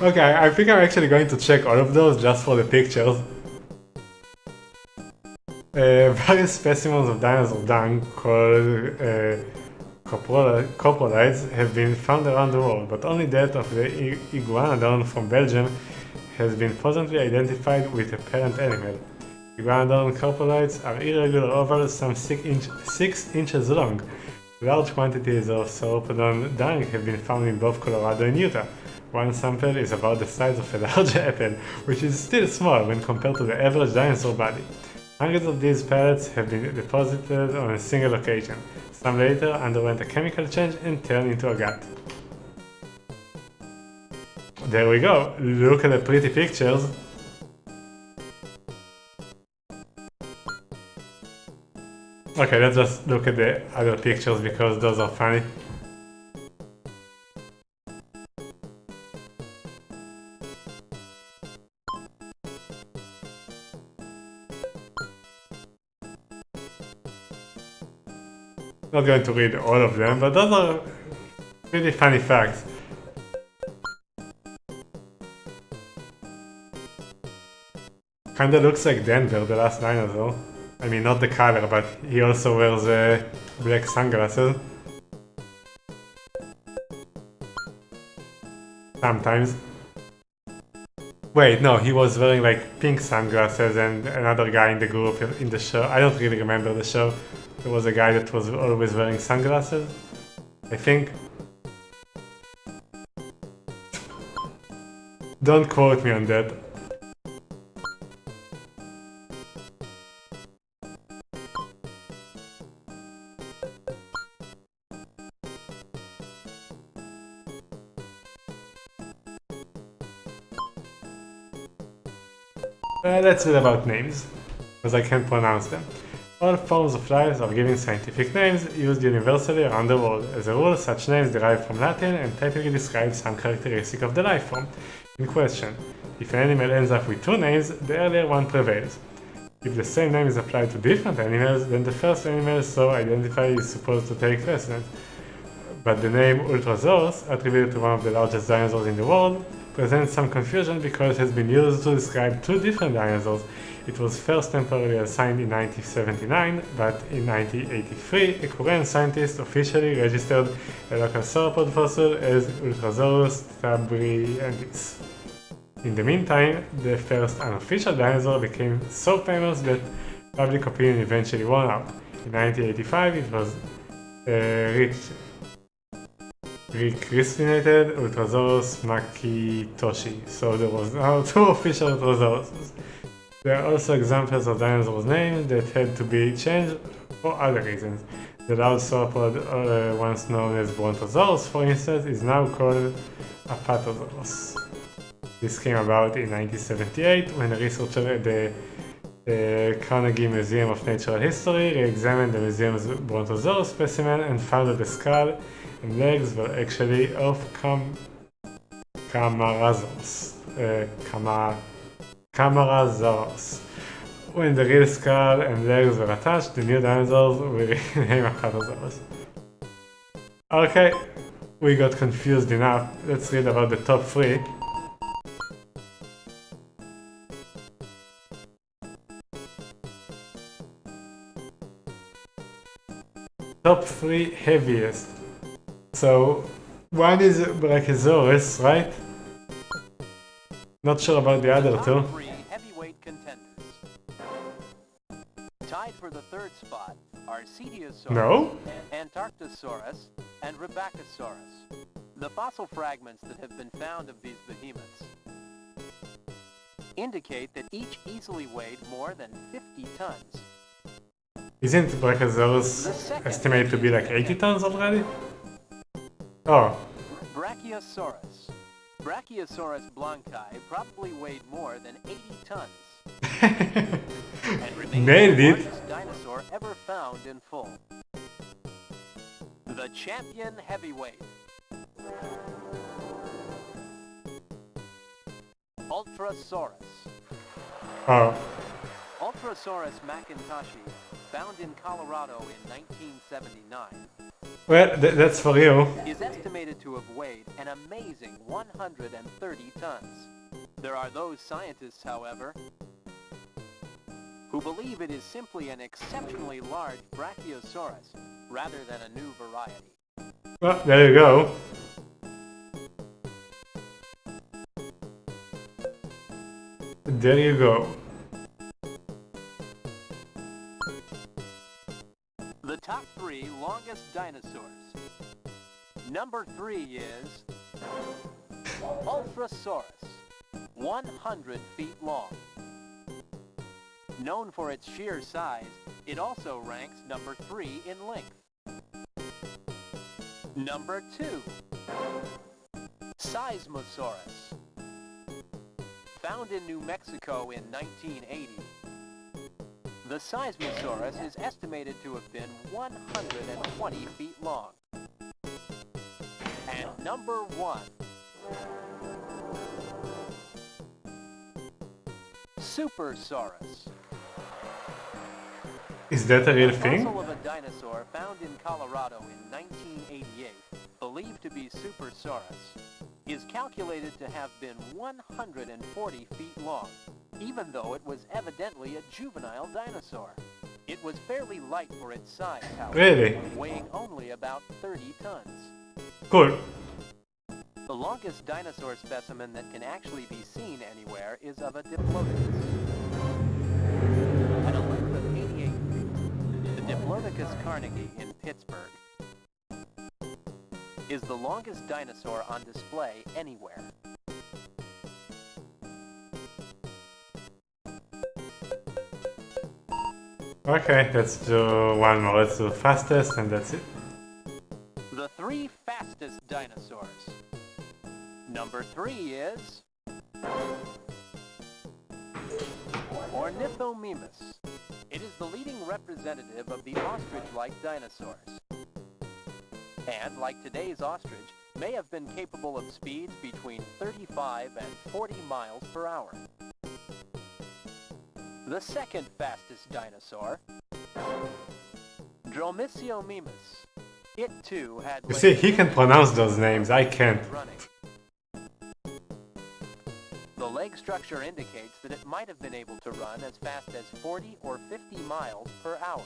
Okay, I think I'm actually going to check all of those just for the pictures. Various specimens of dinosaur dung called coprolites have been found around the world, but only that of the iguanodon from Belgium has been presently identified with a parent animal. Iguanodon coprolites are irregular ovals some 6 inches long. Large quantities of sauropodon dung have been found in both Colorado and Utah. One sample is about the size of a large apple, which is still small when compared to the average dinosaur body. Hundreds of these pellets have been deposited on a single location. Some later underwent a chemical change and turned into a gut. There we go, look at the pretty pictures. Okay, let's just look at the other pictures because those are funny. Not going to read all of them, but those are pretty funny facts. Kinda looks like Denver, the last dinosaur. I mean, not the color, but he also wears black sunglasses. Sometimes. Wait, no, he was wearing like pink sunglasses and another guy in the group in the show. I don't really remember the show. There was a guy that was always wearing sunglasses, I think. Don't quote me on that. Let's read about names, because I can't pronounce them. All forms of life are given scientific names used universally around the world. As a rule, such names derive from Latin and typically describe some characteristic of the life form in question. If an animal ends up with two names, the earlier one prevails. If the same name is applied to different animals, then the first animal so identified is supposed to take precedence. But the name Ultrasaurus, attributed to one of the largest dinosaurs in the world, presents some confusion because it has been used to describe two different dinosaurs. It was first temporarily assigned in 1979, but in 1983, a Korean scientist officially registered a local sauropod fossil as Ultrasaurus tabriandis. In the meantime, the first unofficial dinosaur became so famous that public opinion eventually won out. In 1985, it was rechristinated Ultrasaurus makitoshi, so there was now two official Ultrasauruses. There are also examples of dinosaurs' names that had to be changed for other reasons. The large sauropod, once known as Brontosaurus, for instance, is now called Apatosaurus. This came about in 1978 when a researcher at the the Carnegie Museum of Natural History re-examined the museum's Brontosaurus specimen and found that the skull and legs were actually of Camarasaurus. When the real skull and legs were attached, the new dinosaurs were renamed Apatosaurus. Okay, we got confused enough. Let's read about the top 3. Top 3 heaviest. So, one is Brachiosaurus, right? Not sure about the other two. Top 3 heavyweight contenders. Tied for the 3rd spot are Cetiosaurus, No? Antarctosaurus, and Rebbachosaurus. The fossil fragments that have been found of these behemoths indicate that each easily weighed more than 50 tons. Isn't Brachiosaurus estimated to be like 80 tons already? Oh. Brachiosaurus. Brachiosaurus blanchi probably weighed more than 80 tons. And remains Nailed the it! largest dinosaur ever found in full. The champion heavyweight. Ultrasaurus. Oh. Ultrasaurus mackintoshi, found in Colorado in 1979, Well, that's for you. is estimated to have weighed an amazing 130 tons. There are those scientists, however, who believe it is simply an exceptionally large Brachiosaurus rather than a new variety. Well, there you go. There you go. The top 3 longest dinosaurs. Number 3 is Ultrasaurus, 100 feet long. Known for its sheer size, it also ranks number 3 in length. Number 2, Seismosaurus. Found in New Mexico in 1980, the Seismosaurus is estimated to have been 120 feet long. And number 1, Supersaurus. Is that a real The thing? fossil of a dinosaur found in Colorado in 1988, believed to be Supersaurus, is calculated to have been 140 feet long, even though it was evidently a juvenile dinosaur. It was fairly light for its size, however, Really? weighing only about 30 tons. Cool. The longest dinosaur specimen that can actually be seen anywhere is of a Diplodocus. At a length of 88 feet, the Diplodocus carnegie in Pittsburgh is the longest dinosaur on display anywhere. Okay, let's do one more. Let's do fastest and that's it. The 3 fastest dinosaurs. Number 3 is Ornithomimus. It is the leading representative of the ostrich-like dinosaurs. And, like today's ostrich, may have been capable of speeds between 35 and 40 miles per hour. The second fastest dinosaur, Dromiceiomimus. It too had... You see, he can pronounce those names, I can't. Running. The leg structure indicates that it might have been able to run as fast as 40 or 50 miles per hour.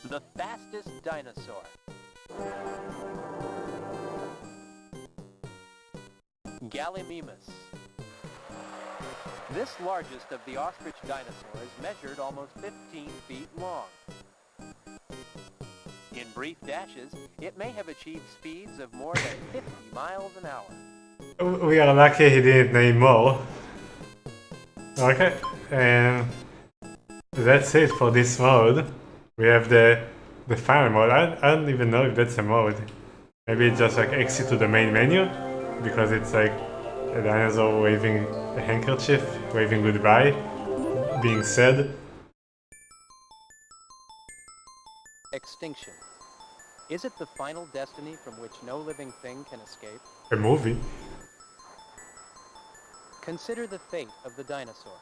The fastest dinosaur. Gallimimus. This largest of the ostrich dinosaurs measured almost 15 feet long. In brief dashes, it may have achieved speeds of more than 50 miles an hour. We are lucky he didn't name more. Okay, and that's it for this mode. We have the final mode. I don't even know if that's a mode. Maybe it's just like exit to the main menu, because it's like a dinosaur waving a handkerchief, waving goodbye. being said. Extinction. Is it the final destiny from which no living thing can escape? A movie. Consider the fate of the dinosaurs.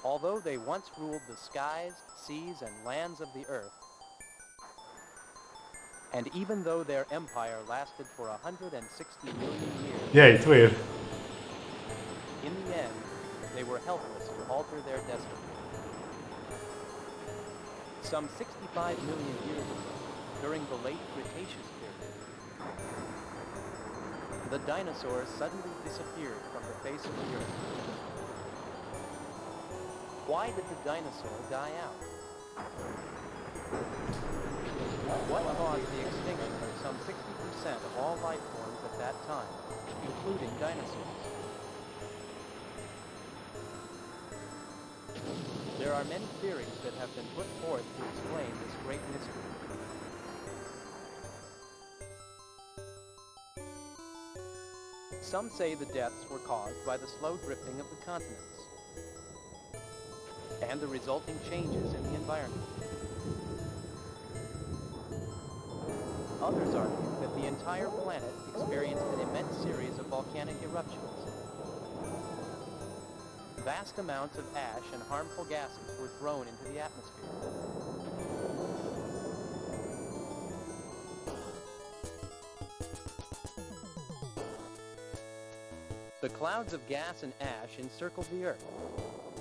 Although they once ruled the skies, seas, and lands of the earth, and even though their empire lasted for 160 million years, Yeah, it will. in the end, they were helpless to alter their destiny. Some 65 million years ago, during the late Cretaceous period, the dinosaurs suddenly disappeared from the face of the earth. Why did the dinosaur die out? What caused the extinction of some 60% of all life forms at that time, including dinosaurs? There are many theories that have been put forth to explain this great mystery. Some say the deaths were caused by the slow drifting of the continents and the resulting changes in the environment. Others argue that the entire planet experienced an immense series of volcanic eruptions. Vast amounts of ash and harmful gases were thrown into the atmosphere. The clouds of gas and ash encircled the Earth,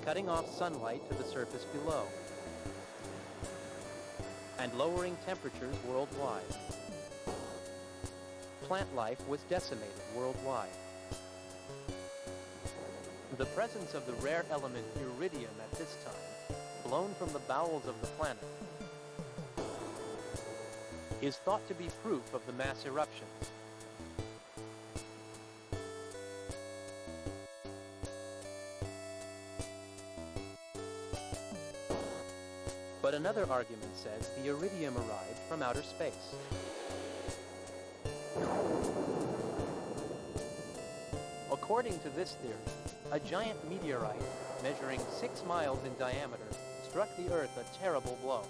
cutting off sunlight to the surface below, and lowering temperatures worldwide. Plant life was decimated worldwide. The presence of the rare element iridium at this time, blown from the bowels of the planet, is thought to be proof of the mass eruptions. But another argument says the iridium arrived from outer space. According to this theory, a giant meteorite measuring 6 miles in diameter struck the Earth a terrible blow.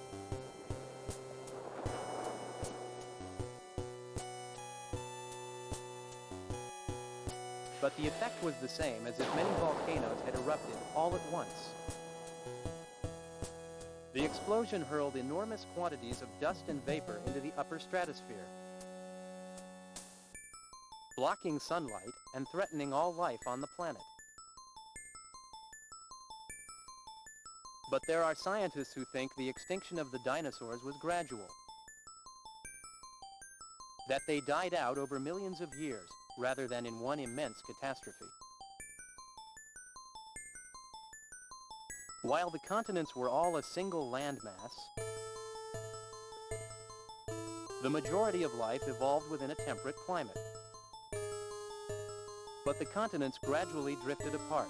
But the effect was the same as if many volcanoes had erupted all at once. The explosion hurled enormous quantities of dust and vapor into the upper stratosphere, blocking sunlight and threatening all life on the planet. But there are scientists who think the extinction of the dinosaurs was gradual, that they died out over millions of years rather than in one immense catastrophe. While the continents were all a single landmass, the majority of life evolved within a temperate climate. But the continents gradually drifted apart.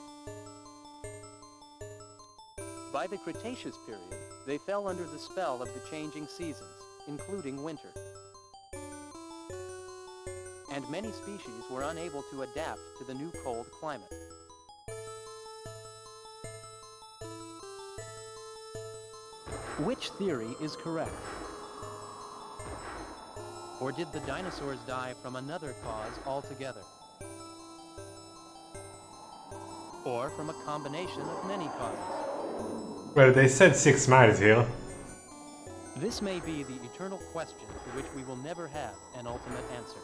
By the Cretaceous period, they fell under the spell of the changing seasons, including winter. And many species were unable to adapt to the new cold climate. Which theory is correct? Or did the dinosaurs die from another cause altogether? Or from a combination of many causes? Well, they said 6 miles here. This may be the eternal question to which we will never have an ultimate answer.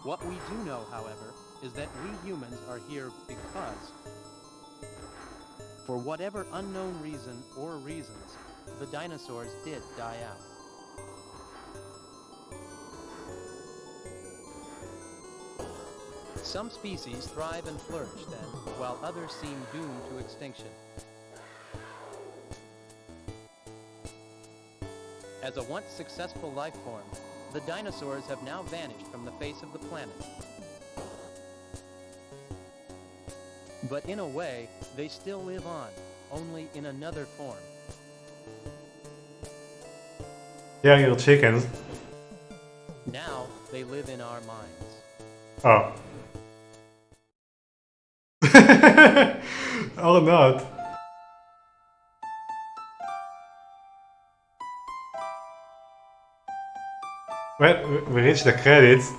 What we do know, however, is that we humans are here because, for whatever unknown reason or reasons, the dinosaurs did die out. Some species thrive and flourish then, while others seem doomed to extinction. As a once successful life form, the dinosaurs have now vanished from the face of the planet. But in a way, they still live on, only in another form. Yeah, your chickens. Now, they live in our minds. Oh. Or not. Well, we reached the credits.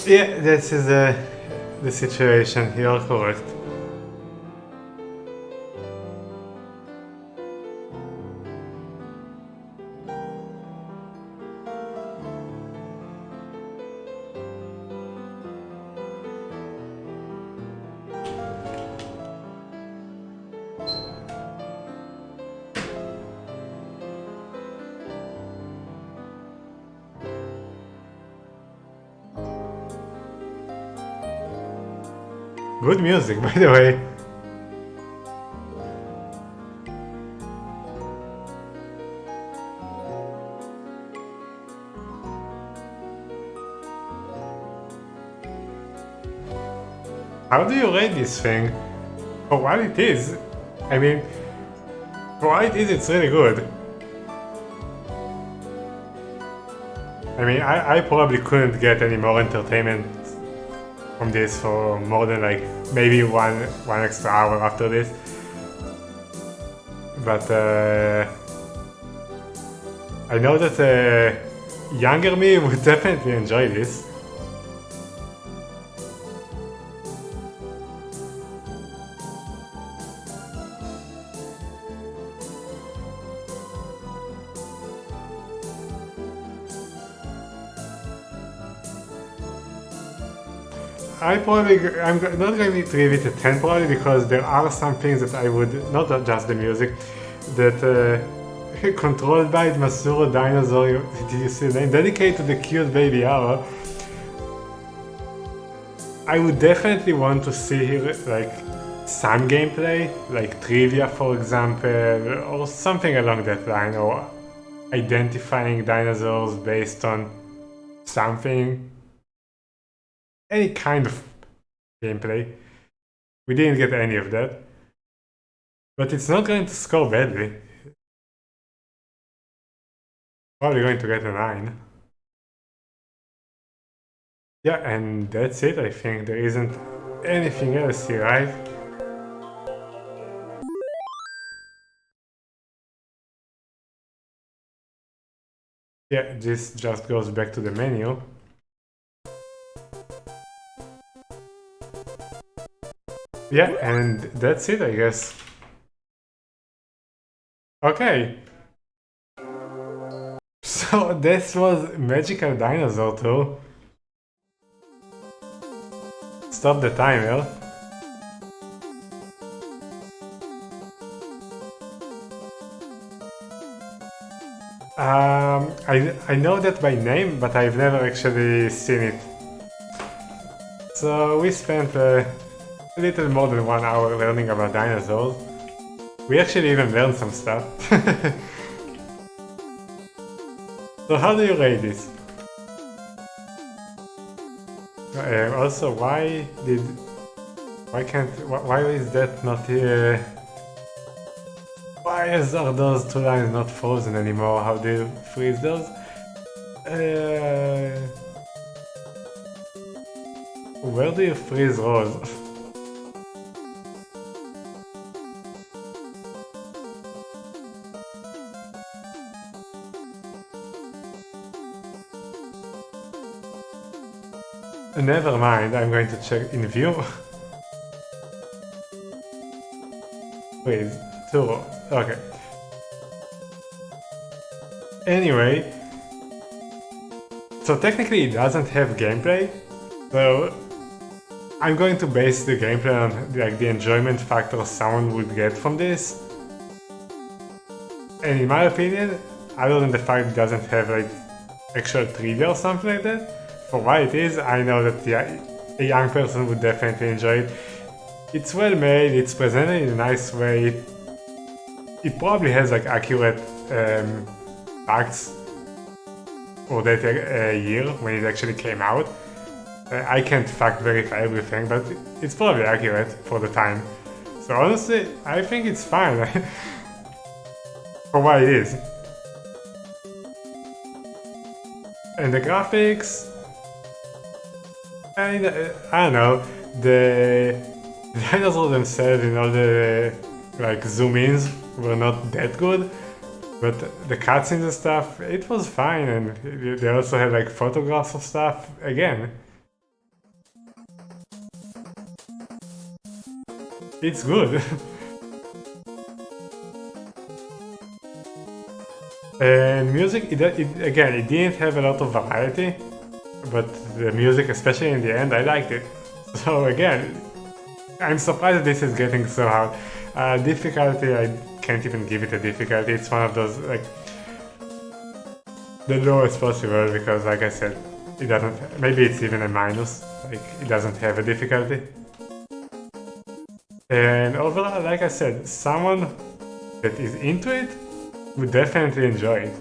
Yeah, this is the situation. You're correct. Good music, by the way. How do you rate this thing? For what it is? I mean, for what it is, it's really good. I mean, I probably couldn't get any more entertainment from this for more than like maybe one extra hour after this. But I know that younger me would definitely enjoy this. I'm not going to give it a 10 probably, because there are some things that I would, not just the music, that controlled by Masuro Dinosaur, did you see the name? Dedicated to the cute baby owl. I would definitely want to see here like some gameplay, like trivia for example, or something along that line, or identifying dinosaurs based on something. Any kind of gameplay. We didn't get any of that. But it's not going to score badly. Probably going to get a 9. Yeah, and that's it. I think there isn't anything else here, right? Yeah, this just goes back to the menu. Yeah, and that's it, I guess. Okay. So this was Magical Dinosaur Tour. Stop the timer. I know that by name, but I've never actually seen it. So we spent a little more than 1 hour learning about dinosaurs. We actually even learned some stuff. So how do you rate this? Also, why is that not here? Why are those two lines not frozen anymore? How do you freeze those? Where do you freeze rows? Never mind, I'm going to check in view. Wait, 2 rows. Okay. Anyway, so technically it doesn't have gameplay, so I'm going to base the gameplay on like the enjoyment factor someone would get from this. And in my opinion, other than the fact it doesn't have like actual trivia or something like that, for what it is, I know that a young person would definitely enjoy it. It's well made, it's presented in a nice way. It probably has like accurate facts for that year when it actually came out. I can't fact verify everything, but it's probably accurate for the time. So honestly, I think it's fine for what it is. And the graphics, I don't know, the dinosaurs themselves and all the like zoom-ins were not that good, but the cutscenes and stuff, it was fine, and they also had like photographs of stuff, again. It's good. And music, again, it didn't have a lot of variety, but the music, especially in the end, I liked it. So again, I'm surprised that this is getting so hard. Difficulty, I can't even give it a difficulty. It's one of those, like, the lowest possible, because like I said, it doesn't, maybe it's even a minus, like it doesn't have a difficulty. And overall, like I said, someone that is into it would definitely enjoy it.